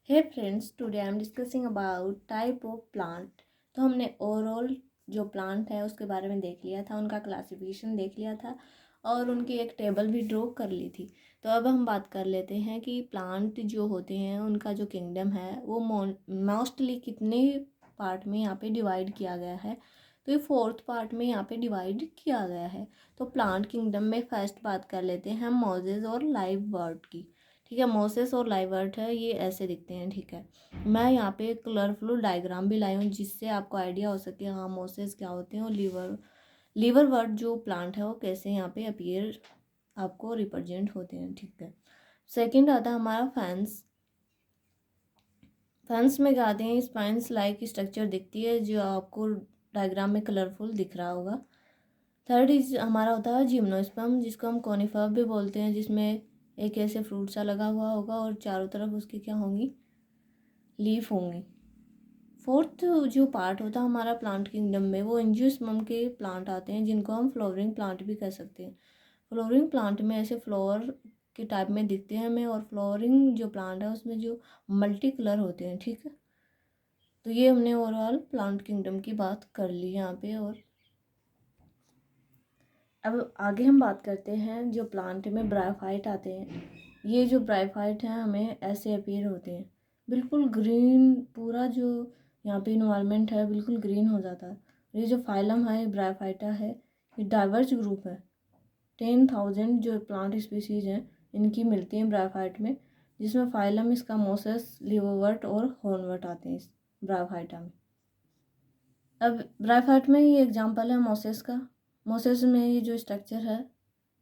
Hey friends, today I am discussing about type of plant. तो हमने overall जो plant है उसके बारे में देख लिया था, उनका क्लासिफिकेशन देख लिया था और उनकी एक टेबल भी ड्रॉ कर ली थी। तो अब हम बात कर लेते हैं कि प्लांट जो होते हैं उनका जो किंगडम है वो मोस्टली कितने पार्ट में यहाँ पे डिवाइड किया गया है। तो ये फोर्थ पार्ट में यहाँ पे डिवाइड किया गया है। तो प्लांट किंगडम में फर्स्ट बात कर लेते हैं मोजेस और लाइव बर्ड की। ठीक है, मोसेस और लाइवर्ट है, ये ऐसे दिखते हैं। ठीक है, मैं यहाँ पे कलरफुल डायग्राम भी लाई हूँ जिससे आपको आइडिया हो सके हाँ मोसेस क्या होते हैं और लीवर वर्ड जो प्लांट है वो कैसे यहाँ पे अपीयर आपको रिप्रेजेंट होते हैं। ठीक है, सेकंड आता है हमारा फैंस। फैंस में क्या आते हैं, स्पाइंस लाइक स्ट्रक्चर दिखती है जो आपको डायग्राम में कलरफुल दिख रहा होगा। थर्ड इज हमारा होता है जिम्नोस्पर्म, जिसको हम कोनिफर भी बोलते हैं, जिसमें एक ऐसे फ्रूट सा लगा हुआ होगा और चारों तरफ उसकी क्या होंगी, लीफ होंगी। फोर्थ जो पार्ट होता है हमारा प्लांट किंगडम में वो एंजियोस्पर्म के प्लांट आते हैं जिनको हम फ्लोवरिंग प्लांट भी कह सकते हैं। फ्लोवरिंग प्लांट में ऐसे फ्लावर के टाइप में दिखते हैं हमें, और फ्लोवरिंग जो प्लांट है उसमें जो मल्टी कलर होते हैं। ठीक है, तो ये हमने ओवरऑल प्लांट किंगडम की बात कर ली यहाँ पे। और अब आगे हम बात करते हैं जो प्लांट में ब्रायोफाइट आते हैं। ये जो ब्रायोफाइट हैं हमें ऐसे अपीयर होते हैं, बिल्कुल ग्रीन, पूरा जो यहाँ पे इन्वायरमेंट है बिल्कुल ग्रीन हो जाता है। ये जो फाइलम है ब्रायोफाइटा है, ये डाइवर्स ग्रुप है। 10,000 जो प्लांट स्पीसीज हैं इनकी मिलती हैं ब्रायोफाइट में, जिसमें फाइलम इसका मोसेस, लिवोवर्ट और हॉर्नवर्ट आते हैं इस ब्रायोफाइटा में। अब ब्रायोफाइट में ये एग्जांपल है मोसेस का। मोसेस में ये जो स्ट्रक्चर है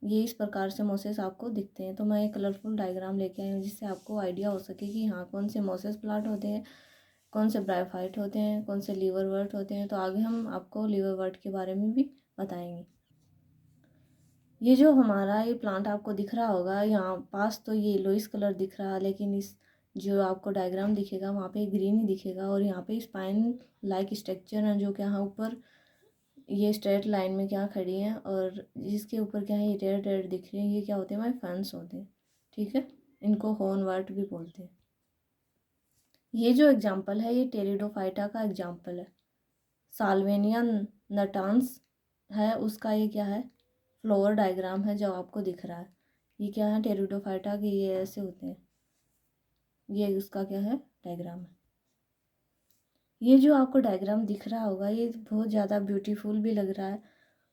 ये इस प्रकार से मोसेस आपको दिखते हैं। तो मैं एक कलरफुल डायग्राम लेके आई हूँ जिससे आपको आइडिया हो सके कि हाँ कौन से मोसेस प्लांट होते हैं, कौन से ब्रायोफाइट होते हैं, कौन से लीवरवर्ट होते हैं। तो आगे हम आपको लीवरवर्ट के बारे में भी बताएंगे। ये जो हमारा ये प्लांट आपको दिख रहा होगा यहाँ पास, तो ये येलोइश कलर दिख रहा है, लेकिन इस जो आपको डायग्राम दिखेगा वहाँ पे ग्रीन ही दिखेगा। और यहाँ पे स्पाइन लाइक स्ट्रक्चर है जो कि यहाँ ऊपर ये स्ट्रेट लाइन में क्या खड़ी हैं और जिसके ऊपर क्या है ये रेड रेड दिख रही है, ये क्या होते हैं हमारे फैंस होते हैं। ठीक है, इनको हॉर्नवर्ट भी बोलते हैं। ये जो एग्जाम्पल है ये टेरिडोफाइटा का एग्जाम्पल है। साल्वेनिया नटांस है उसका ये क्या है, फ्लोवर डायग्राम है जो आपको दिख रहा है। ये क्या है टेरिडोफाइटा के, ये ऐसे होते हैं, ये उसका क्या है डायग्राम है। ये जो आपको डायग्राम दिख रहा होगा ये बहुत ज़्यादा ब्यूटीफुल भी लग रहा है,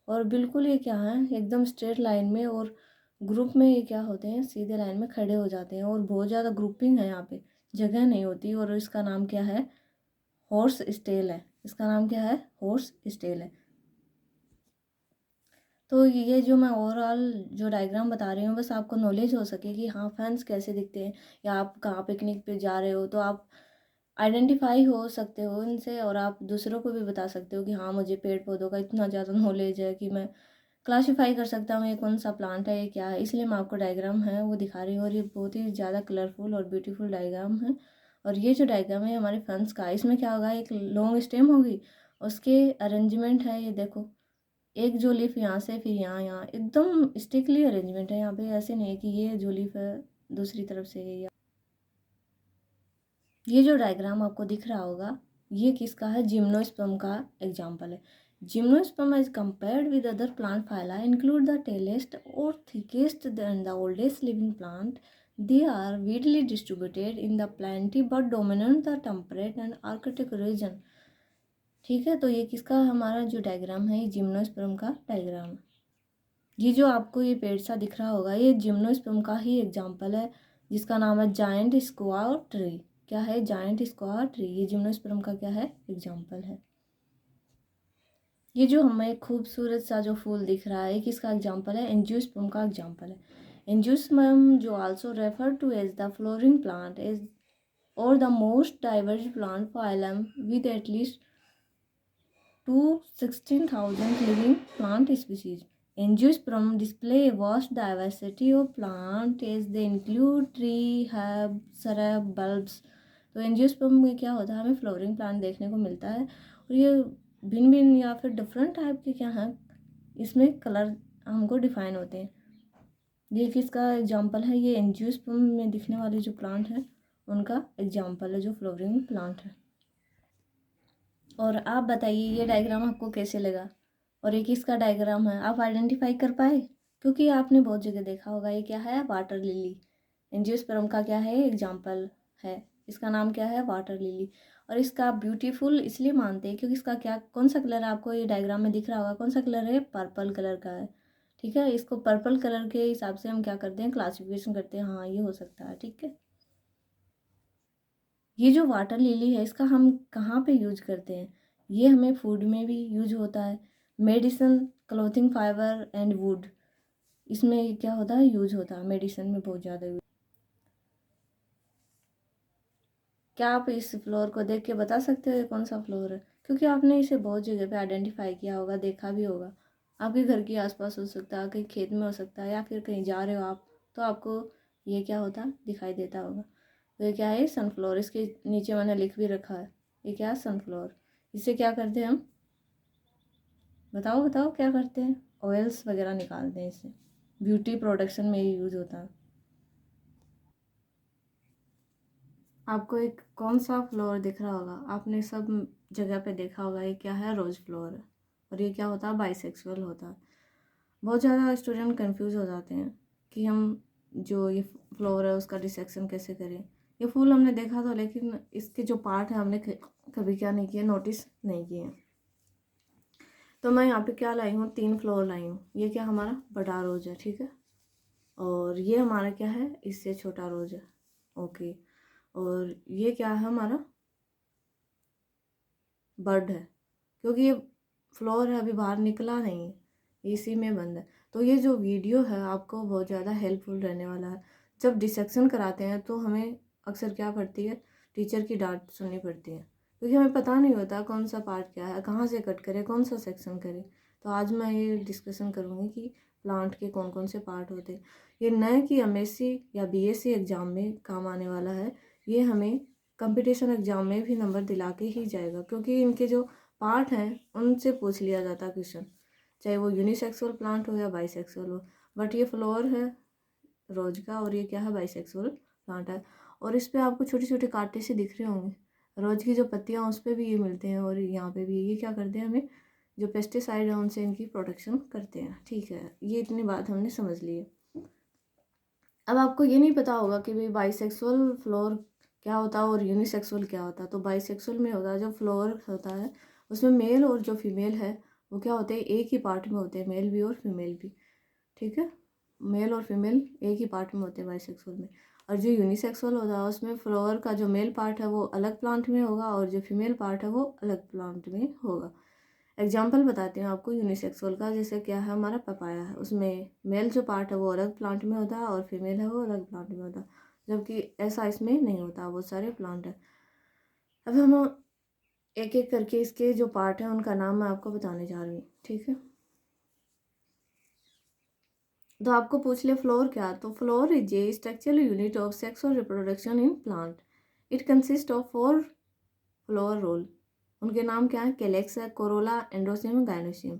और बिल्कुल ये क्या है एकदम स्ट्रेट लाइन में, और ग्रुप में ये क्या होते हैं सीधे लाइन में खड़े हो जाते हैं, और बहुत ज़्यादा ग्रुपिंग है यहाँ पे, जगह नहीं होती। और इसका नाम क्या है, हॉर्स स्टेल है। इसका नाम क्या है, हॉर्स स्टेल है। तो ये जो मैं ओवरऑल जो डायग्राम बता रही हूँ बस आपको नॉलेज हो सके कि हाँ फैंस कैसे दिखते हैं, या आप कहाँ पिकनिक पे जा रहे हो तो आप आइडेंटिफाई हो सकते हो इनसे, और आप दूसरों को भी बता सकते हो कि हाँ मुझे पेड़ पौधों का इतना ज़्यादा नॉलेज है कि मैं क्लासीफाई कर सकता हूँ ये कौन सा प्लांट है, ये क्या है। इसलिए मैं आपको डायग्राम है वो दिखा रही हूँ, और ये बहुत ही ज़्यादा कलरफुल और ब्यूटीफुल डायग्राम है। और ये जो डायग्राम है हमारे फंस का, इसमें क्या होगा, एक लॉन्ग स्टेम होगी, उसके अरेंजमेंट है ये देखो, एक जो लीफ यहाँ से फिर यहाँ यहाँ एकदम स्टिकली अरेंजमेंट है। यहाँ पे ऐसे नहीं है कि ये जो लीफ है दूसरी तरफ से है। ये जो डायग्राम आपको दिख रहा होगा ये किसका है, जिम्नोस्पर्म का एग्जाम्पल है। Gymnosperm as compared with other plant phyla include the tallest or thickest and the oldest living plant. They are widely distributed in the plenty but dominant the temperate and arctic region. ठीक है, तो ये किसका हमारा जो diagram है ये gymnosperm का डायग्राम है। ये जो आपको ये पेड़ सा दिख रहा होगा ये जिम्नोस्पर्म का ही एग्जाम्पल है, जिसका नाम है जायंट स्क्वायर ट्री। क्या है, जायंट स्क्वायर ट्री, ये जिम्नोस्पर्म का क्या है एग्जाम्पल है। ये जो हमें खूबसूरत सा जो फूल दिख रहा है किसका एग्जाम्पल है, एंजियोस्पर्म का एग्जाम्पल है। एंजियोस्पर्म जो also refer to as the flowering plant is or the most diverse plant phylum with at least 16,000 living plant species. Angiosperm display a vast diversity of plant as they include tree, herb, shrub, bulbs. तो angiosperm में क्या होता है, हमें flowering plant देखने को मिलता है, और ये भिन्न भिन्न या फिर डिफरेंट टाइप के क्या हैं इसमें कलर हमको डिफाइन होते हैं। ये किसका एग्जांपल है, ये एंजियोस्पर्म में दिखने वाले जो प्लांट है उनका एग्जाम्पल है जो फ्लोवरिंग प्लांट है। और आप बताइए ये डायग्राम आपको कैसे लगा और ये किसका डायग्राम है, आप आइडेंटिफाई कर पाए? क्योंकि आपने बहुत जगह देखा होगा। ये क्या है? Water lily. एंजियोस्पर्म का क्या है? एग्जाम्पल है। इसका नाम क्या है? Water lily. और इसका ब्यूटीफुल इसलिए मानते हैं क्योंकि इसका क्या, कौन सा कलर आपको ये डायग्राम में दिख रहा होगा? कौन सा कलर है? पर्पल कलर का है। ठीक है, इसको पर्पल कलर के हिसाब से हम क्या करते हैं? क्लासिफिकेशन करते हैं। हाँ, ये हो सकता है। ठीक है, ये जो वाटर लिली है इसका हम कहाँ पे यूज करते हैं? ये हमें फूड में भी यूज होता है, medicine, clothing fibre and would, इसमें क्या होता है? यूज होता है। मेडिसिन में बहुत ज़्यादा यूज। क्या आप इस फ्लोर को देख के बता सकते हो ये कौन सा फ्लोर है? क्योंकि आपने इसे बहुत जगह पे आइडेंटिफाई किया होगा, देखा भी होगा। आपके घर के आसपास हो सकता है, कहीं खेत में हो सकता है, या फिर कहीं जा रहे हो आप तो आपको ये क्या होता दिखाई देता होगा। तो ये क्या है? सनफ्लावर। इसके नीचे मैंने लिख भी रखा है, ये क्या है? सनफ्लावर। इससे क्या करते हैं हम? बताओ बताओ क्या करते हैं? ऑयल्स वगैरह निकालते हैं इससे। ब्यूटी प्रोडक्शन में ये यूज होता है। आपको एक कौन सा फ्लोर दिख रहा होगा? आपने सब जगह पे देखा होगा। ये क्या है? रोज फ्लोर है। और ये क्या होता है? बाइसेक्सुअल होता है। बहुत ज़्यादा स्टूडेंट कंफ्यूज हो जाते हैं कि हम जो ये फ्लोर है उसका डिसेक्शन कैसे करें। ये फूल हमने देखा था लेकिन इसके जो पार्ट है हमने कभी क्या नहीं किया, नोटिस नहीं किए। तो मैं यहाँ पे क्या लाई हूँ? 3 फ्लोर लाई हूँ। ये क्या हमारा बड़ा रोज है, ठीक है। और ये हमारा क्या है? इससे छोटा रोज है, ओके। और ये क्या है? हमारा बर्ड है, क्योंकि ये फ्लोर है, अभी बाहर निकला नहीं है, इसी में बंद है। तो ये जो वीडियो है आपको बहुत ज़्यादा हेल्पफुल रहने वाला है। जब डिसेक्शन कराते हैं तो हमें अक्सर क्या पड़ती है? टीचर की डांट सुननी पड़ती है, क्योंकि हमें पता नहीं होता कौन सा पार्ट क्या है, कहाँ से कट करें, कौन सा सेक्शन करें। तो आज मैं ये डिस्कशन करूँगी कि प्लांट के कौन कौन से पार्ट होते हैं। ये नए कि एमएससी या बीएससी एग्ज़ाम में काम आने वाला है। ये हमें कंपटीशन एग्ज़ाम में भी नंबर दिला के ही जाएगा, क्योंकि इनके जो पार्ट हैं उनसे पूछ लिया जाता है क्वेश्चन, चाहे वो यूनिसेक्सुअल प्लांट हो या बाइसेक्सुअल हो। बट ये फ्लोर है रोज का और ये क्या है? बाइसेक्सुअल प्लांट है। और इस पे आपको छोटे छोटे कांटे से दिख रहे होंगे। रोज की जो पत्तियां उस पर भी ये मिलते हैं और यहाँ पे भी। ये क्या करते हैं? हमें जो पेस्टिसाइड है उनसे इनकी प्रोटेक्शन करते हैं, ठीक है। ये इतनी बात हमने समझ ली है। अब आपको ये नहीं पता होगा कि भाई बाइसेक्सुअल फ्लोर क्या होता है और यूनिसेक्सुअल क्या होता है। तो बाइसेक्सुअल में होता है जो फ्लोर होता है उसमें मेल और जो फीमेल है वो क्या होते हैं? एक ही पार्ट में होते हैं, मेल भी और फीमेल भी, ठीक है। मेल और फीमेल एक ही पार्ट में होते हैं बाइसेक्सुअल में। और जो यूनिसेक्सुअल होता है उसमें फ्लोर का जो मेल पार्ट है वो अलग प्लांट में होगा और जो फीमेल पार्ट है वो अलग प्लांट में होगा। एग्जाम्पल बताती हूँ आपको यूनिसेक्सुअल का। जैसे क्या है? हमारा पपाया है, उसमें मेल जो पार्ट है वो अलग प्लांट में होता है और फीमेल है वो अलग प्लांट में होता है, जबकि ऐसा इसमें नहीं होता, बहुत सारे प्लांट है। अब हम एक एक करके इसके जो पार्ट हैं उनका नाम मैं आपको बताने जा रही हूँ, ठीक है। तो आपको पूछ ले फ्लोर क्या? तो flower is a structural unit of sex or reproduction in plant. It consist of 4 flower whorl. उनके नाम क्या है? कैलेक्स है, कोरोला, एंड्रोसियम, गाइनोसियम।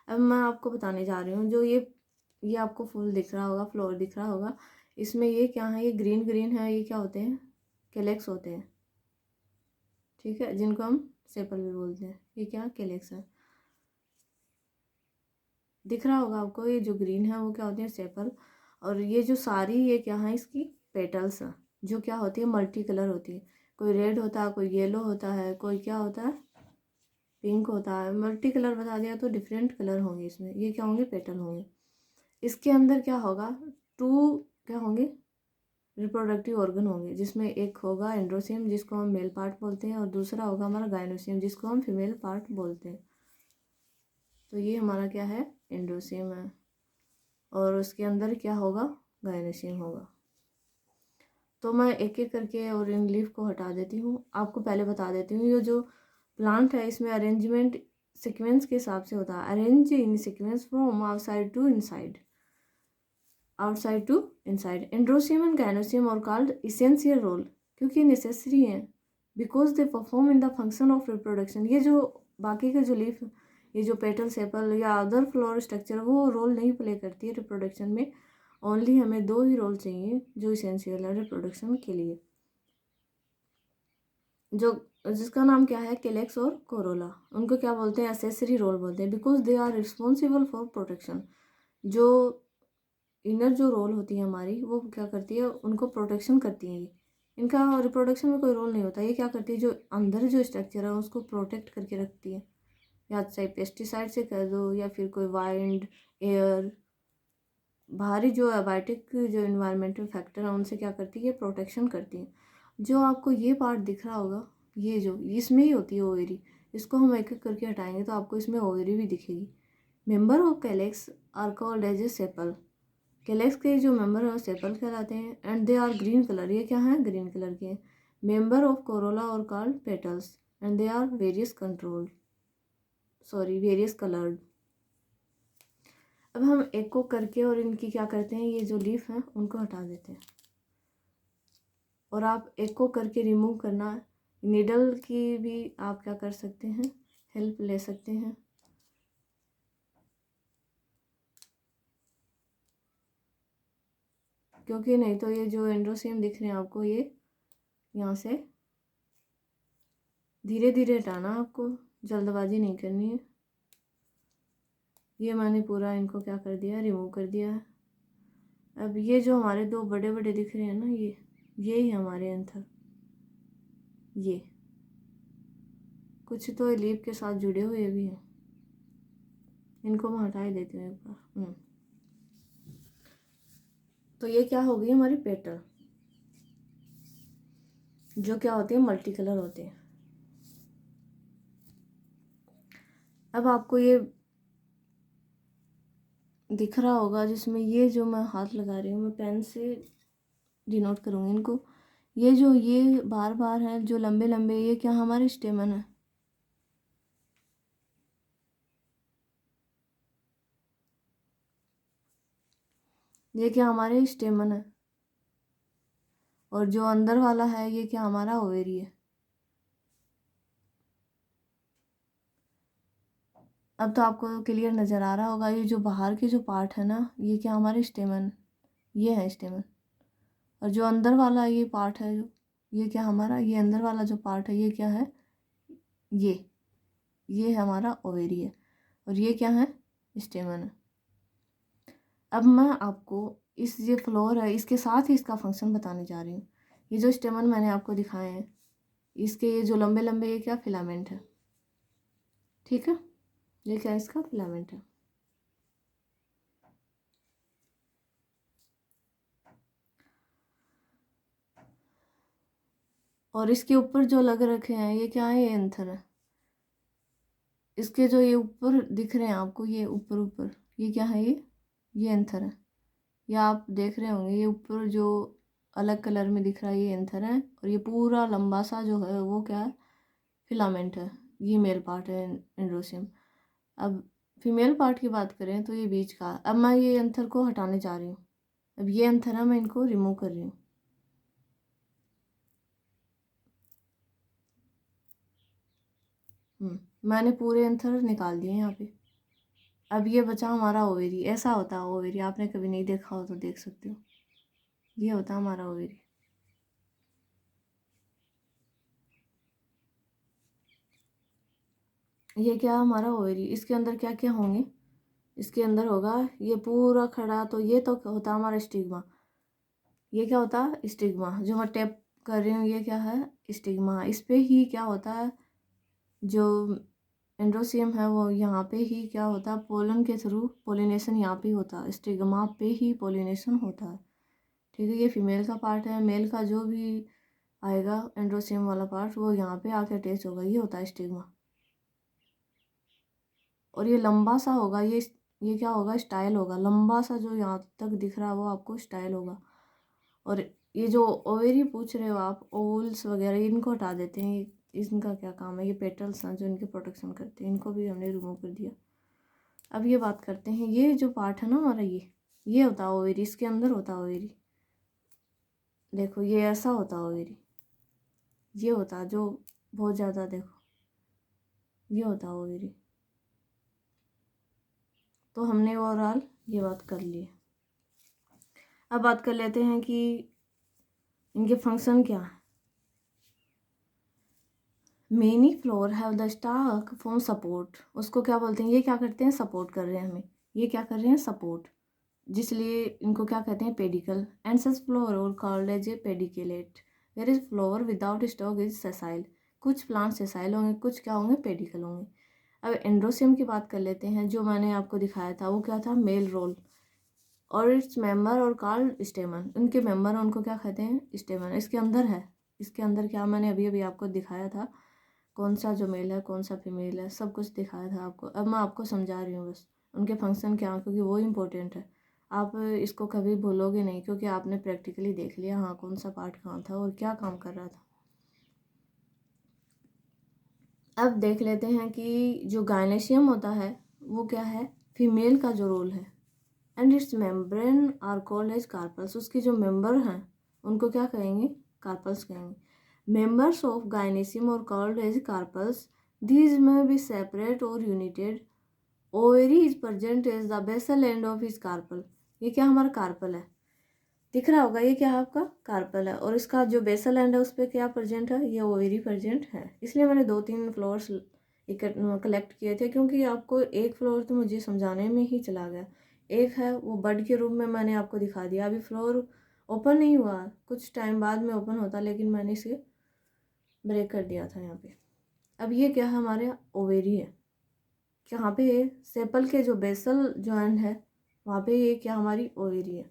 अब मैं आपको बताने जा रही हूँ जो ये आपको फूल दिख रहा होगा, फ्लोर दिख रहा होगा, इसमें ये क्या है? ये ग्रीन ग्रीन है, ये क्या होते हैं? कैलेक्स होते हैं, ठीक है, जिनको हम सेपल भी बोलते हैं। ये क्या? कैलेक्स है। दिख रहा होगा आपको, ये जो ग्रीन है वो क्या होती है? सेपल। और ये जो सारी ये क्या है? इसकी पेटल्स है, जो क्या होती है? मल्टी कलर होती है। कोई रेड होता है, कोई येलो होता है, कोई क्या होता है? पिंक होता है। मल्टी कलर बता दिया तो डिफरेंट कलर होंगे इसमें। ये क्या होंगे? पेटल होंगे। इसके अंदर क्या होगा? 2 क्या होंगे? रिप्रोडक्टिव ऑर्गन होंगे, जिसमें एक होगा एंड्रोसियम जिसको हम मेल पार्ट बोलते हैं और दूसरा होगा हमारा गाइनोसियम जिसको हम फीमेल पार्ट बोलते हैं। तो ये हमारा क्या है? एंड्रोसियम है। और उसके अंदर क्या होगा? गायनेशियम होगा। तो मैं एक एक करके और इन लीफ को हटा देती हूँ। आपको पहले बता देती हूँ, ये जो प्लांट है इसमें अरेंजमेंट सीक्वेंस के हिसाब से होता है। Arrange in sequence from outside to inside, outside to inside. Androecium and gynoecium are called essential whorl, क्योंकि नेसेसरी हैं, because they perform in the function of reproduction. ये जो बाकी के जो लीफ, ये जो पेटल, सेपल या अदर फ्लोर स्ट्रक्चर वो रोल नहीं प्ले करती है रिप्रोडक्शन में। ओनली हमें 2 ही रोल चाहिए जो इसेंशियल है रिप्रोडक्शन के लिए। जो जिसका नाम क्या है, कैलेक्स और कोरोला, उनको क्या बोलते हैं, एसेसरी रोल बोलते हैं, because they are responsible for protection. जो इनर जो रोल होती है हमारी, वो क्या करती है, उनको प्रोटेक्शन करती है। ये इनका रिप्रोडक्शन में कोई रोल नहीं होता। ये क्या करती है, जो अंदर जो स्ट्रक्चर है उसको प्रोटेक्ट करके रखती है, या चाहे पेस्टिसाइड से कर दो या फिर कोई वाइंड, एयर, बाहरी जो एबायोटिक जो इन्वायरमेंटल फैक्टर है उनसे क्या करती है, प्रोटेक्शन करती है। जो आपको ये पार्ट दिख रहा होगा, ये जो इसमें ही होती है ओवेरी, इसको हम एक एक करके हटाएंगे तो आपको इसमें ओवेरी भी दिखेगी। Member of calyx are called as a sepal. Calyx के जो मेंबर है सेपल कहलाते हैं, and they are green colour, ये क्या है, ग्रीन कलर के हैं। Member of corolla are called petals, and they are various coloured. अब हम एक को करके और इनकी क्या करते हैं, ये जो लीफ हैं उनको हटा देते हैं, और आप एक को करके रिमूव करना, नीडल की भी आप क्या कर सकते हैं, हेल्प ले सकते हैं। क्योंकि नहीं तो ये जो एंड्रोसियम दिख रहे हैं आपको, ये यहाँ से धीरे धीरे हटाना, आपको जल्दबाजी नहीं करनी है। ये मैंने पूरा इनको क्या कर दिया, रिमूव कर दिया है। अब ये जो हमारे दो बड़े बड़े दिख रहे हैं ना, ये ही हमारे एंथर, ये कुछ तो लीफ के साथ जुड़े हुए भी हैं, इनको मैं हटा ही देती हूँ एक बार। तो ये क्या हो गई हमारी पेटल, जो क्या होते हैं, मल्टी कलर होते हैं। अब आपको ये दिख रहा होगा, जिसमें ये जो मैं हाथ लगा रही हूँ, मैं पेन से डिनोट करूँगी इनको। ये जो ये बार बार हैं जो लंबे लंबे, ये क्या हमारे स्टेमन है, ये क्या हमारे स्टेमन है। और जो अंदर वाला है, ये क्या हमारा ओवेरी है। अब तो आपको क्लियर नज़र आ रहा होगा, ये जो बाहर के जो पार्ट है ना, ये क्या हमारे स्टेमन, ये है स्टेमन। और जो अंदर वाला ये पार्ट है, जो ये क्या हमारा, ये अंदर वाला जो पार्ट है, ये क्या है, ये हमारा ओवेरी है, और ये क्या है, स्टेमन है। अब मैं आपको इस ये फ्लोर है, इसके साथ ही इसका फंक्शन बताने जा रही हूँ। ये जो स्टेमन मैंने आपको दिखाए हैं, इसके ये जो लंबे लंबे, ये क्या फिलामेंट है, ठीक है, ये क्या इसका फिलामेंट है। और इसके ऊपर जो लग रखे हैं, ये क्या है, ये एंथर है। इसके जो ये ऊपर दिख रहे हैं आपको, ये ऊपर ऊपर, ये क्या है, ये एंथर है। या आप देख रहे होंगे, ये ऊपर जो अलग कलर में दिख रहा है, ये एंथर है। और ये पूरा लंबा सा जो है, वो क्या है, फिलामेंट है। ये मेल पार्ट है एंड्रोसियम। अब फीमेल पार्ट की बात करें तो ये बीच का। अब मैं ये एंथर को हटाने जा रही हूँ। अब ये एंथर है, मैं इनको रिमूव कर रही हूँ। मैंने पूरे एंथर निकाल दिए यहाँ पे। अब ये बचा हमारा ओवेरी। ऐसा होता है ओवेरी, आपने कभी नहीं देखा हो तो देख सकते हो। ये होता है हमारा ओवेरी। ये क्या हमारा ओवेरी, इसके अंदर क्या क्या होंगे, इसके अंदर होगा ये पूरा खड़ा, तो ये तो होता है हमारा स्टिग्मा। ये क्या होता है, स्टिग्मा। जो मैं टैप कर रही हूँ, ये क्या है, स्टिग्मा। इस पे ही क्या होता है, जो एंड्रोसियम है वो यहाँ पे ही क्या होता है, पोलन के थ्रू पोलिनेशन यहाँ पे होता है, स्टिग्मा पे ही पोलिनेशन होता है, ठीक है। ये फीमेल का पार्ट है। मेल का जो भी आएगा एंड्रोसियम वाला पार्ट, वो यहाँ पे आके अटैच होगा, ये होता है स्टिग्मा। और ये लंबा सा होगा, ये क्या होगा, स्टाइल होगा। लंबा सा जो यहाँ तक दिख रहा है वो आपको स्टाइल होगा। और ये जो ओवेरी पूछ रहे हो आप, ओवल्स वगैरह, इनको हटा देते हैं। इनका क्या काम है, ये पेटल्स हैं जो इनके प्रोटेक्शन करते हैं, इनको भी हमने रिमूव कर दिया। अब ये बात करते हैं, ये जो पार्ट है ना हमारा, ये होता है ओवेरी। इसके अंदर होता है ओवेरी। देखो ये ऐसा होता है ओवेरी, ये होता है जो बहुत ज़्यादा, देखो ये होता है ओवेरी। तो हमने ओवरऑल ये बात कर ली। अब बात कर लेते हैं कि इनके फंक्शन क्या है। Many floor have the stock form support, उसको क्या बोलते हैं, ये क्या करते हैं, सपोर्ट कर रहे हैं हमें, ये क्या कर रहे हैं, सपोर्ट, जिसलिए इनको क्या कहते हैं, pedicel. And such flower are called as a pedicellate. There is flower without stalk is sessile, कुछ प्लांट सेसाइल होंगे, कुछ क्या होंगे, पेडिकल होंगे। अब एंड्रोसियम की बात कर लेते हैं, जो मैंने आपको दिखाया था वो क्या था, मेल रोल, और इट्स मेंबर और कॉल्ड स्टेमन, उनके मेंबर उनको क्या कहते हैं, स्टेमन। इसके अंदर है, इसके अंदर क्या, मैंने अभी अभी आपको दिखाया था कौन सा जो मेल है कौन सा फीमेल है, सब कुछ दिखाया था आपको। अब मैं आपको समझा रही हूँ बस उनके फंक्शन क्या हैं, क्योंकि वो इम्पोर्टेंट है। आप इसको कभी भूलोगे नहीं, क्योंकि आपने प्रैक्टिकली देख लिया हाँ कौन सा पार्ट कहाँ था और क्या काम कर रहा था। अब देख लेते हैं कि जो गायनेशियम होता है वो क्या है, फीमेल का जो रोल है। And its membrane are called as carpels, उसके जो मेंबर हैं उनको क्या कहेंगे, कार्पल्स कहेंगे। Members of gynoecium are called as carpels, these may be separate or united. Ovary is present as the basal end of is carpel, ये क्या हमारा कार्पल है, दिख रहा होगा, ये क्या है आपका कार्पल है, और इसका जो बेसल एंड है उस पर क्या प्रेजेंट है, ये ओवेरी प्रेजेंट है। इसलिए मैंने 2-3 फ्लोर्स कलेक्ट किए थे, क्योंकि आपको एक फ्लोर तो मुझे समझाने में ही चला गया, एक है वो बड के रूप में मैंने आपको दिखा दिया। अभी फ्लोर ओपन नहीं हुआ, कुछ टाइम बाद में ओपन होता, लेकिन मैंने इसे ब्रेक कर दिया था यहाँ पे। अब ये क्या है, हमारे ओवेरी है, यहाँ पे सेपल के जो बेसल जॉइंट है वहाँ पे ये क्या हमारी ओवेरी है।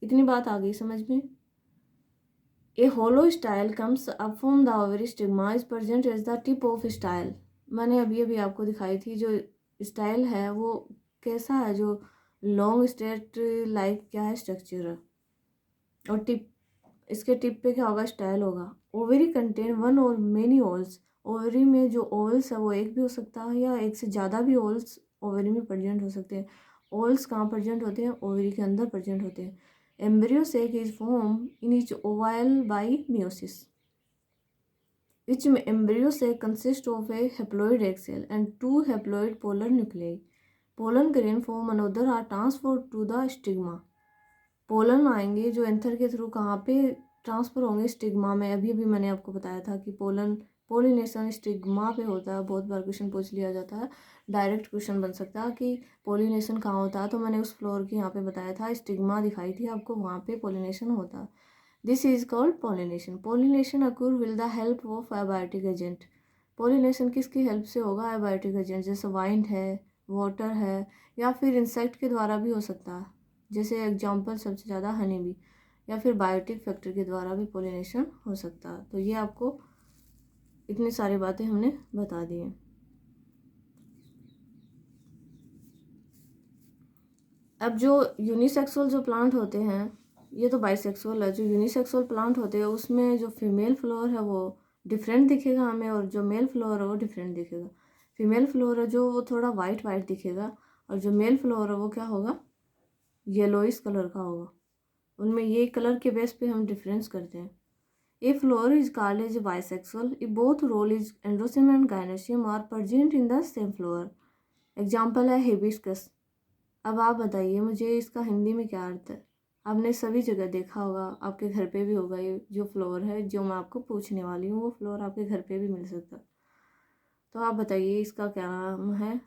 इतनी बात आ गई समझ में। A hollow style comes up from the ovary, stigma is present as the tip of style. मैंने अभी अभी आपको दिखाई थी, जो स्टाइल है वो कैसा है, जो लॉन्ग स्ट्रेट लाइक क्या है, स्ट्रक्चर है, और टिप, इसके टिप पे क्या होगा, स्टाइल होगा। ओवरी कंटेन वन और मेनी ओवल्स, ओवरी में जो ओवल्स है वो एक भी हो सकता है या एक से ज़्यादा भी ओवल्स ओवरी में प्रेजेंट हो सकते हैं। ओवल्स कहाँ प्रेजेंट होते हैं, ओवरी के अंदर प्रेजेंट होते हैं। Embryo sac is form in each ovule by meiosis, which embryo sac consists of a haploid egg cell and two haploid polar nuclei. Pollen grain from another are transferred to the stigma. Pollen आएंगे जो anther के through कहाँ पे transfer होंगे, stigma में। अभी अभी मैंने आपको बताया था कि पोलन पोलिनेशन स्टिग्मा पे होता है, बहुत बार क्वेश्चन पूछ लिया जाता है, डायरेक्ट क्वेश्चन बन सकता है कि पोलिनेशन कहाँ होता है, तो मैंने उस फ्लोर की यहाँ पे बताया था, स्टिग्मा दिखाई थी आपको, वहाँ पे पोलिनेशन होता है। This is called pollination. Pollination occur with the help of abiotic agent, pollination किसकी हेल्प से होगा, एबायोटिक एजेंट, जैसे वाइंड है, वाटर है, या फिर इंसेक्ट के द्वारा भी हो सकता है, जैसे एग्जाम्पल सबसे ज़्यादा हनी बी, या फिर बायोटिक फैक्टर के द्वारा भी पोलिनेशन हो सकता है। तो ये आपको इतनी सारी बातें हमने बता दी हैं। अब जो यूनिसेक्सुअल जो प्लांट होते हैं, ये तो बाइसेक्सुअल है, जो यूनिसेक्सुअल प्लांट होते हैं उसमें जो फीमेल फ्लोर है वो डिफरेंट दिखेगा हमें, और जो मेल फ्लोर है वो डिफरेंट दिखेगा। फीमेल फ्लोर है जो वो थोड़ा वाइट वाइट दिखेगा, और जो मेल फ्लोर है वो क्या होगा, येलोइस कलर का होगा। उनमें ये कलर के बेस पे हम डिफरेंस करते हैं। A flower is called as bisexual if both whorl is androecium and gynoecium are present in the same flower. Example है हिबिस्कस। अब आप बताइए मुझे इसका हिंदी में क्या अर्थ है, आपने सभी जगह देखा होगा, आपके घर पे भी होगा, ये जो फ्लोर है जो मैं आपको पूछने वाली हूँ वो फ्लोर आपके घर पे भी मिल सकता है। तो आप बताइए इसका क्या नाम है,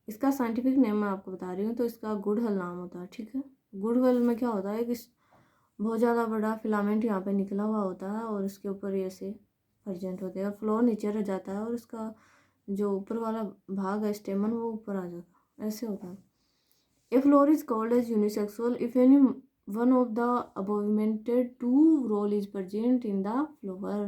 इसका साइंटिफिक नेम मैं आपको बता रही हूँ, तो इसका गुड़हल नाम होता है, ठीक है। गुड़हल में क्या होता है कि बहुत ज़्यादा बड़ा फिलामेंट यहाँ पे निकला हुआ होता है, और उसके ऊपर ये से प्रेजेंट होते हैं, फ्लोर नीचे रह जाता है, और उसका जो ऊपर वाला भाग है स्टेमन वो ऊपर आ जाता है, ऐसे होता है। A flower is called as unisexual if any one of the above-mentioned two role is present in the flower.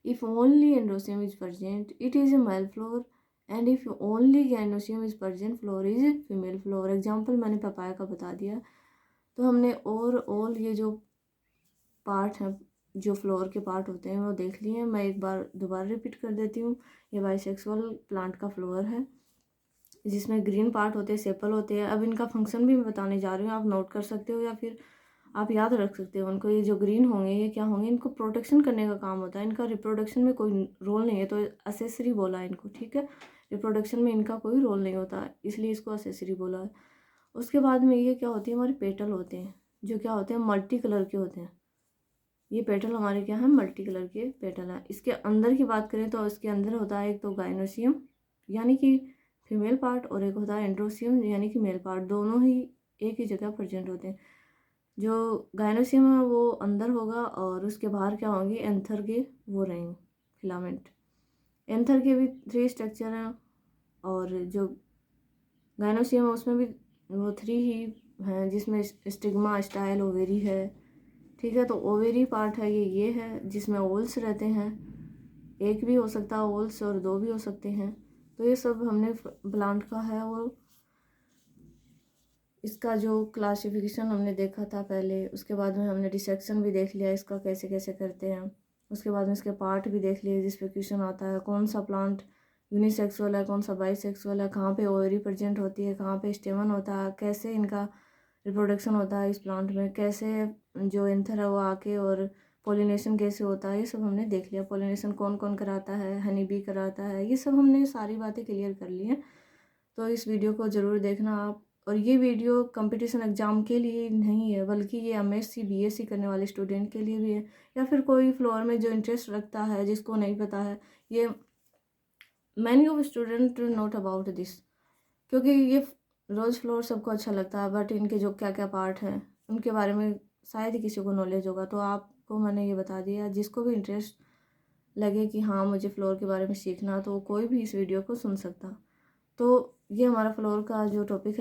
If only androecium is present, it is a male flower, and if only gynoecium is present, flower is a female flower. Example मैंने papaya का बता दिया। तो हमने overall ये जो part हैं, जो फ्लोर के पार्ट होते हैं वो देख लिए। मैं एक बार दोबारा रिपीट कर देती हूँ। ये बाइसेक्सुअल प्लांट का फ्लोर है, जिसमें ग्रीन पार्ट होते हैं, सेपल होते हैं। अब इनका फंक्शन भी मैं बताने जा रही हूँ, आप नोट कर सकते हो या फिर आप याद रख सकते हो उनको। ये जो ग्रीन होंगे ये क्या होंगे, इनको प्रोटेक्शन करने का काम होता है, इनका रिप्रोडक्शन में कोई रोल नहीं है, तो असेसरी बोला है इनको, ठीक है। रिप्रोडक्शन में इनका कोई रोल नहीं होता, इसलिए इसको असेसरी बोला है। उसके बाद में ये क्या होती है, हमारे पेटल होते हैं, जो क्या होते हैं, मल्टी कलर के होते हैं। ये पेटल हमारे क्या है, मल्टी कलर के पेटल हैं। इसके अंदर की बात करें तो इसके अंदर होता है एक तो गाइनोसियम यानी कि फीमेल पार्ट, और एक होता है एंड्रोसियम यानी कि मेल पार्ट। दोनों ही एक ही जगह प्रेजेंट होते हैं। जो गाइनोसियम है वो अंदर होगा और उसके बाहर क्या होंगे, एंथर के वो रहेंगे फिलामेंट। एंथर के भी 3 स्ट्रक्चर हैं और जो गाइनोसियम है उसमें भी वो 3 ही हैं, जिसमें स्टिग्मा, स्टाइल, ओवेरी है। ठीक है, तो ओवेरी पार्ट है ये है जिसमें ओवल्स रहते हैं। एक भी हो सकता है ओवल्स और 2 भी हो सकते हैं। तो ये सब हमने प्लांट का है और इसका जो क्लासिफिकेशन हमने देखा था पहले, उसके बाद में हमने डिसेक्शन भी देख लिया इसका कैसे कैसे करते हैं। उसके बाद में इसके पार्ट भी देख लिए जिस पे क्वेश्चन आता है, कौन सा प्लांट यूनिसेक्सुअल है, कौन सा बाईसेक्सुअल है, कहाँ पे ओवरी प्रेजेंट होती है, कहाँ पे स्टेमन होता है, कैसे इनका रिप्रोडक्शन होता है इस प्लांट में, कैसे जो एंथर है वो आके और पोलिनेशन कैसे होता है, ये सब हमने देख लिया। पोलिनेशन कौन कौन कराता है, हनी बी कराता है, ये सब हमने सारी बातें क्लियर कर ली हैं। तो इस वीडियो को ज़रूर देखना आप। और ये वीडियो कंपटीशन एग्ज़ाम के लिए नहीं है, बल्कि ये एमएससी बीएससी करने वाले स्टूडेंट के लिए भी है, या फिर कोई फ्लोर में जो इंटरेस्ट रखता है, जिसको नहीं पता है। ये many of student note about this, क्योंकि ये रोज़ फ्लोर सबको अच्छा लगता है, बट इनके जो क्या क्या पार्ट हैं उनके बारे में शायद ही किसी को नॉलेज होगा। तो आपको मैंने ये बता दिया, जिसको भी इंटरेस्ट लगे कि हाँ मुझे फ्लोर के बारे में सीखना, तो कोई भी इस वीडियो को सुन सकता। तो ये हमारा फ्लोर का जो टॉपिक है